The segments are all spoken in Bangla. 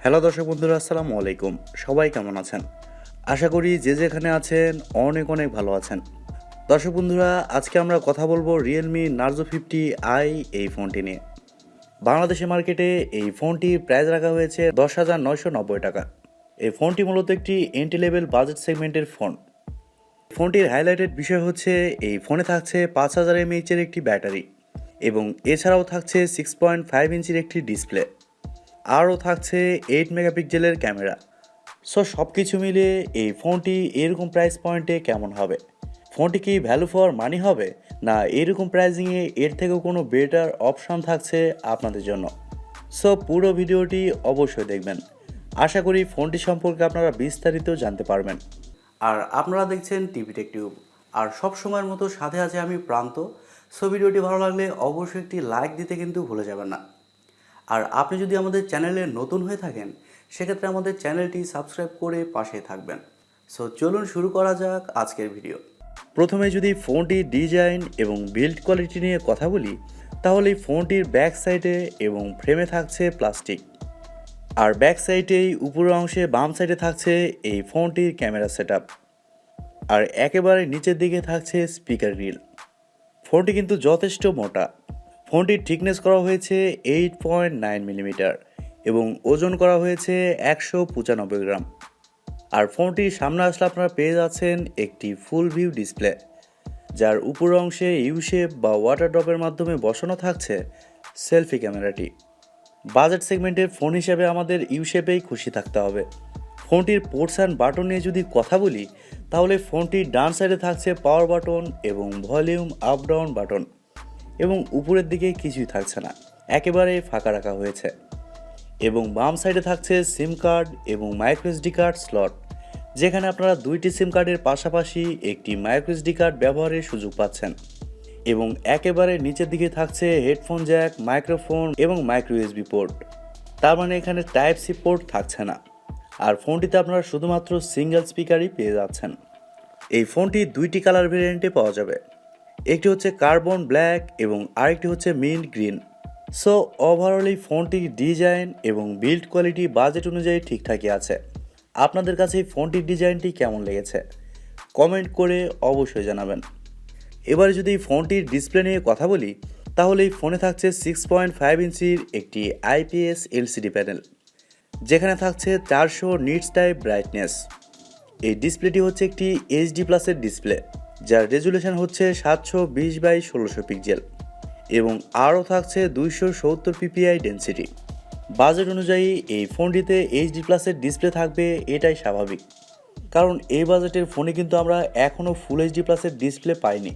হ্যালো দর্শক বন্ধুরা, আসসালামু আলাইকুম। সবাই কেমন আছেন? আশা করি যে যেখানে আছেন অনেক অনেক ভালো আছেন। দর্শক বন্ধুরা, আজকে আমরা কথা বলবো Realme Narzo 50i এই ফোনটি নিয়ে। বাংলাদেশের মার্কেটে এই ফোনটির প্রাইস রাখা হয়েছে 10,990 টাকা। এই ফোনটি মূলত একটি এন্ট্রি লেভেল বাজেট সেগমেন্টের ফোন। ফোনটির হাইলাইটেড বিষয় হচ্ছে এই ফোনে থাকছে 5000 mAh এর একটি ব্যাটারি এবং এছাড়াও থাকছে 6.5 ইঞ্চির একটি ডিসপ্লে। আরও থাকছে 8 মেগাপিক্সেলের ক্যামেরা। সব কিছু মিলিয়ে এই ফোনটি এরকম প্রাইস পয়েন্টে কেমন হবে? ফোনটি কি ভ্যালু ফর মানি হবে, না এরকম প্রাইজিংয়ে এর থেকেও কোনো বেটার অপশান থাকছে আপনাদের জন্য? পুরো ভিডিওটি অবশ্যই দেখবেন। আশা করি ফোনটি সম্পর্কে আপনারা বিস্তারিত জানতে পারবেন। আর আপনারা দেখছেন টিভি টেক টিউব, আর সব সময়ের মতো সাথে আছে আমি প্রান্ত। ভিডিওটি ভালো লাগলে অবশ্যই একটি লাইক দিতে কিন্তু ভুলে যাবেন না। আর আপনি যদি আমাদের চ্যানেলে নতুন হয়ে থাকেন, সেক্ষেত্রে আমাদের চ্যানেলটি সাবস্ক্রাইব করে পাশে থাকবেন। চলুন শুরু করা যাক আজকের ভিডিও। প্রথমে যদি ফোনটির ডিজাইন এবং বিল্ড কোয়ালিটি নিয়ে কথা বলি, তাহলে এই ফোনটির ব্যাক সাইডে এবং ফ্রেমে থাকছে প্লাস্টিক, আর ব্যাক সাইডেই উপরের অংশে বাম সাইডে থাকছে এই ফোনটির ক্যামেরা সেটআপ, আর একেবারে নিচের দিকে থাকছে স্পিকার গ্রিল। ফোনটি কিন্তু যথেষ্ট মোটা। ফোনটির থিকনেস করা হয়েছে 8.9 মিলিমিটার এবং ওজন করা হয়েছে 195 গ্রাম। আর ফোনটির সামনে আসলে আপনারা পেয়ে যাচ্ছেন একটি ফুল ভিউ ডিসপ্লে, যার উপর অংশে ইউ শেপ বা ওয়াটার ড্রপের মাধ্যমে বসানো থাকছে সেলফি ক্যামেরাটি। বাজেট সেগমেন্টের ফোন হিসেবে আমাদের ইউ শেপেই খুশি থাকতে হবে। ফোনটির পোর্টস অ্যান্ড বাটন নিয়ে যদি কথা বলি, তাহলে ফোনটির ডান সাইডে থাকছে পাওয়ার বাটন এবং ভলিউম আপ ডাউন বাটন, এবং উপরের দিকে কিছুই থাকছে না, একেবারে ফাঁকা রাখা হয়েছে। এবং বাম সাইডে থাকছে সিম কার্ড এবং মাইক্রোএসডি কার্ড স্লট, যেখানে আপনারা দুইটি সিম কার্ডের পাশাপাশি একটি মাইক্রোএসডি কার্ড ব্যবহারের সুযোগ পাচ্ছেন। এবং একেবারে নিচের দিকে থাকছে হেডফোন জ্যাক, মাইক্রোফোন এবং মাইক্রো ইউএসবি পোর্ট। তার মানে এখানে টাইপ সি পোর্ট থাকছে না, আর ফোনটিতে আপনারা শুধুমাত্র সিঙ্গেল স্পিকারই পেয়ে যাচ্ছেন। এই ফোনটি দুইটি কালার ভেরিয়েন্টে পাওয়া যাবে, একটি হচ্ছে কার্বন ব্ল্যাক এবং আরেকটি হচ্ছে মিন্ট গ্রিন। ওভারঅল এই ফোনটির ডিজাইন এবং বিল্ড কোয়ালিটি বাজেট অনুযায়ী ঠিকঠাকই আছে। আপনাদের কাছে এই ফোনটির ডিজাইনটি কেমন লেগেছে কমেন্ট করে অবশ্যই জানাবেন। এবার যদি ফোনটির ডিসপ্লে নিয়ে কথা বলি, তাহলে এই ফোনে থাকছে 6.5 ইঞ্চির একটি IPS LCD প্যানেল, যেখানে থাকছে 400 নিটস টাইপ ব্রাইটনেস। এই ডিসপ্লেটি হচ্ছে একটি HD প্লাসের ডিসপ্লে, যার রেজুলেশন হচ্ছে 720x1600 পিক্সেল এবং আরও থাকছে 270 ppi ডেন্সিটি। বাজেট অনুযায়ী এই ফোনটিতে HD প্লাসের ডিসপ্লে থাকবে, এটাই স্বাভাবিক, কারণ এই বাজেটের ফোনে কিন্তু আমরা এখনও ফুল HD প্লাসের ডিসপ্লে পাইনি।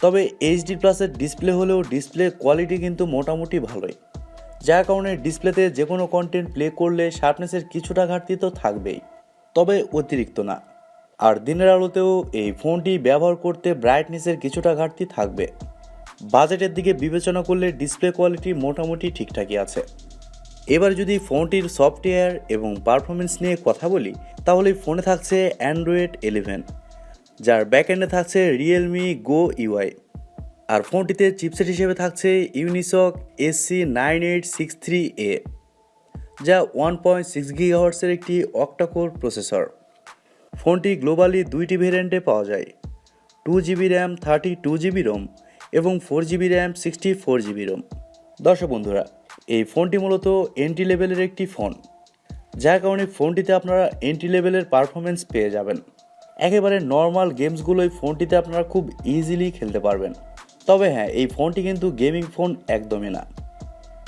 তবে HD প্লাসের ডিসপ্লে হলেও ডিসপ্লে কোয়ালিটি কিন্তু মোটামুটি ভালোই, যার কারণে ডিসপ্লেতে যে কোনো কন্টেন্ট প্লে করলে শার্পনেসের কিছুটা ঘাটতি তো থাকবেই, তবে অতিরিক্ত না। আর দিনের আলোতেও এই ফোনটি ব্যবহার করতে ব্রাইটনেসের কিছুটা ঘাটতি থাকবে। বাজেটের দিকে বিবেচনা করলে ডিসপ্লে কোয়ালিটি মোটামুটি ঠিকঠাকই আছে। এবার যদি ফোনটির সফটওয়্যার এবং পারফরমেন্স নিয়ে কথা বলি, তাহলে ফোনে থাকছে অ্যান্ড্রয়েড 11, যার ব্যাকএন্ডে থাকছে Realme Go UI। আর ফোনটিতে চিপসেট হিসেবে থাকছে ইউনিসক SC9863A, যা 1.6 GHz একটি Octa-core প্রসেসর। ফোনটি গ্লোবালি দুইটি ভেরিয়েন্টে পাওয়া যায়, 2GB RAM 32GB ROM এবং 4GB RAM 64GB ROM। দর্শক বন্ধুরা, এই ফোনটি মূলত এন্ট্রি লেভেলের একটি ফোন, যার কারণে ফোনটিতে আপনারা এন্ট্রি লেভেলের পারফরমেন্স পেয়ে যাবেন। একেবারে নর্মাল গেমসগুলোই ফোনটিতে আপনারা খুব ইজিলি খেলতে পারবেন। তবে হ্যাঁ, এই ফোনটি কিন্তু গেমিং ফোন একদমই না।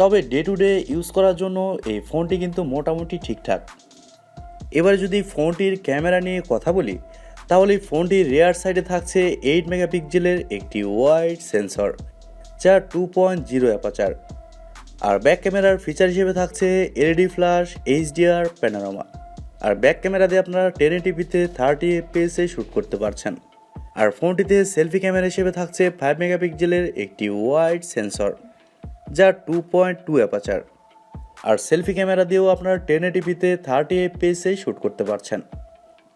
তবে ডে টু ডে ইউজ করার জন্য এই ফোনটি কিন্তু মোটামুটি ঠিকঠাক। এবার যদি ফোনটির ক্যামেরা নিয়ে কথা বলি, তাহলে এই ফোনটির রেয়ার সাইডে থাকছে 8 মেগাপিক্সেলের একটি ওয়াইড সেন্সর, যা 2.0 অ্যাপারচার। আর ব্যাক ক্যামেরার ফিচার হিসেবে থাকছে LED ফ্ল্যাশ, HDR প্যানোরামা। আর ব্যাক ক্যামেরা দিয়ে আপনারা 1080p 30 fps শ্যুট করতে পারছেন। আর ফোনটিতে সেলফি ক্যামেরা হিসেবে থাকছে 5 মেগাপিক্সেলের একটি ওয়াইড সেন্সর, যা 2.2 অ্যাপারচার। আর সেলফি ক্যামেরা দিয়েও আপনারা 1080p 30 fps শ্যুট করতে পারছেন।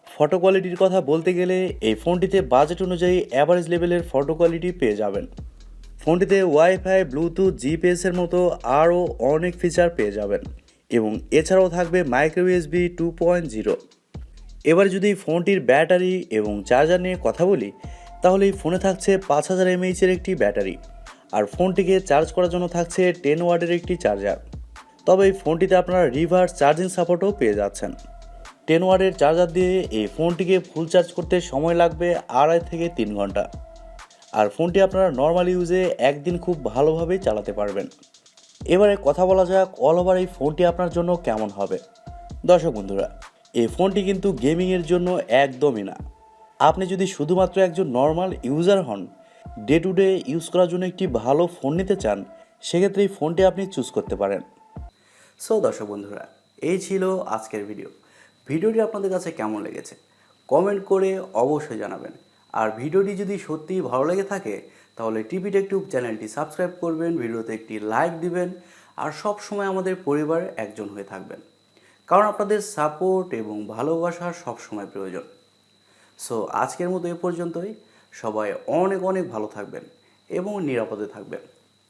ফটো কোয়ালিটির কথা বলতে গেলে এই ফোনটিতে বাজেট অনুযায়ী অ্যাভারেজ লেভেলের ফটো কোয়ালিটি পেয়ে যাবেন। ফোনটিতে ওয়াইফাই, ব্লুটুথ, GPS এর মতো আরও অনেক ফিচার পেয়ে যাবেন এবং এছাড়াও থাকবে মাইক্রো ইউএসবি 2.0। এবার যদি ফোনটির ব্যাটারি এবং চার্জার নিয়ে কথা বলি, তাহলে এই ফোনে থাকছে 5000 mAh-এর একটি ব্যাটারি, আর ফোনটিকে চার্জ করার জন্য থাকছে 10 ওয়াটের একটি চার্জার। তবে এই ফোনটিতে আপনারা রিভার্স চার্জিং সাপোর্টও পেয়ে যাচ্ছেন। 10 ওয়াটের চার্জার দিয়ে এই ফোনটিকে ফুল চার্জ করতে সময় লাগবে 2.5 থেকে 3 ঘন্টা, আর ফোনটি আপনারা নর্মাল ইউজে একদিন খুব ভালোভাবেই চালাতে পারবেন। এবারে কথা বলা যাক অল ওভার এই ফোনটি আপনার জন্য কেমন হবে। দর্শক বন্ধুরা, এই ফোনটি কিন্তু গেমিংয়ের জন্য একদমই না। আপনি যদি শুধুমাত্র একজন নর্মাল ইউজার হন, ডে টু ডে ইউজ করার জন্য একটি ভালো ফোন নিতে চান, সেক্ষেত্রে এই ফোনটি আপনি চুজ করতে পারেন। সো দর্শক বন্ধুরা, এই ছিল আজকের ভিডিওটি আপনাদের কাছে কেমন লেগেছে কমেন্ট করে অবশ্যই জানাবেন। আর ভিডিওটি যদি সত্যিই ভালো লেগে থাকে, তাহলে টিভি টেক টিউব চ্যানেলটি সাবস্ক্রাইব করবেন, ভিডিওতে একটি লাইক দিবেন, আর সব সময় আমাদের পরিবারের একজন হয়ে থাকবেন, কারণ আপনাদের সাপোর্ট এবং ভালোবাসা সব সময় প্রয়োজন। সো আজকের মতো এ পর্যন্তই। সবাই অনেক অনেক ভালো থাকবেন এবং নিরাপদে থাকবেন।